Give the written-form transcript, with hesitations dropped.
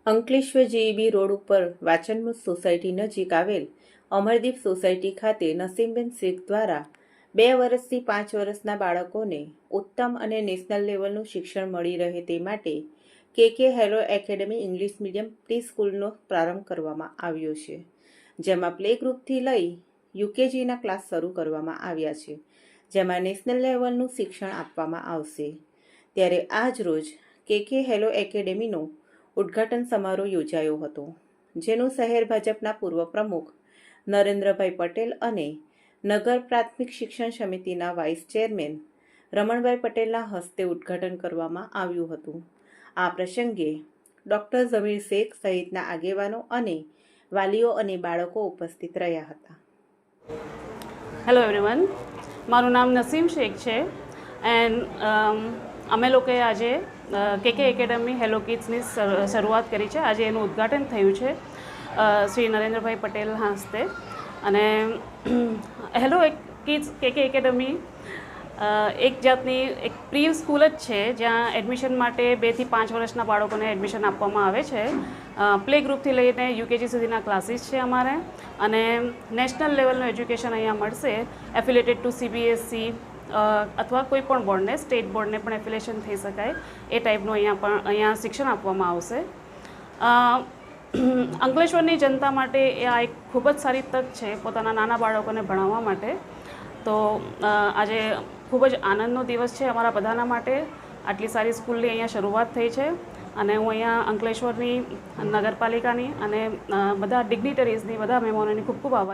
Ankleshwar JEB road ઉપર વાચનમૃત society નજીક આવેલ અમરદીપ સોસાયટી ખાતે નસીમબેન શેખ દ્વારા 2 વર્ષથી 5 વર્ષના બાળકોને ઉત્તમ અને નેશનલ લેવલનું શિક્ષણ મળી રહે તે માટે કે hello academy English medium pre સ્કૂલનો પ્રારંભ કરવામાં આવ્યો છે, જેમાં પ્લે ગ્રુપથી લઈ યુકેજીના ક્લાસ શરૂ કરવામાં આવ્યા છે, જેમાં નેશનલ લેવલનું શિક્ષણ આપવામાં આવશે। ત્યારે આજ રોજ કે હેલો એકેડમીનો ઉદ્ઘાટન સમારોહ યોજાયો હતો, જેનું શહેર ભાજપના પૂર્વ પ્રમુખ નરેન્દ્રભાઈ પટેલ અને નગર પ્રાથમિક શિક્ષણ સમિતિના વાઇસ ચેરમેન રમણભાઈ પટેલના હસ્તે ઉદ્ઘાટન કરવામાં આવ્યું હતું। આ પ્રસંગે ડૉક્ટર ઝમીર શેખ સહિતના આગેવાનો અને વાલીઓ અને બાળકો ઉપસ્થિત રહ્યા હતા। હેલો એવરીવન, મારું નામ નસીમ શેખ છે એન્ડ અમે લોકોએ આજે કે એકેડમી હેલો કિડ્સની શરૂઆત કરી છે। આજે એનું ઉદ્ઘાટન થયું છે શ્રી નરેન્દ્રભાઈ પટેલ હસ્તે। અને હેલો કિડ્સ કે એકેડમી એક જાતની એક પ્રી સ્કૂલ જ છે, જ્યાં એડમિશન માટે 2 થી 5 વર્ષના બાળકોને એડમિશન આપવામાં આવે છે। પ્લે ગ્રુપથી લઈને યુકેજી સુધીના ક્લાસીસ છે અમારે, અને નેશનલ લેવલનું એજ્યુકેશન અહીંયા મળશે। એફિલેટેડ ટુ CBSE અથવા કોઈ પણ બોર્ડને, સ્ટેટ બોર્ડને પણ એફિલેશન થઈ શકાય એ ટાઈપનું અહીંયા શિક્ષણ આપવામાં આવશે। અંકલેશ્વરની જનતા માટે આ એક ખૂબ જ સારી તક છે પોતાના નાના બાળકોને ભણાવવા માટે। તો આજે ખૂબ જ આનંદનો દિવસ છે અમારા બધાના માટે। આટલી સારી સ્કૂલની અહીંયા શરૂઆત થઈ છે, અને હું અહીંયા અંકલેશ્વરની નગરપાલિકાની અને બધા ડિગ્નિટરીઝની, બધા મહેમાનોની ખૂબ ખૂબ આભાર।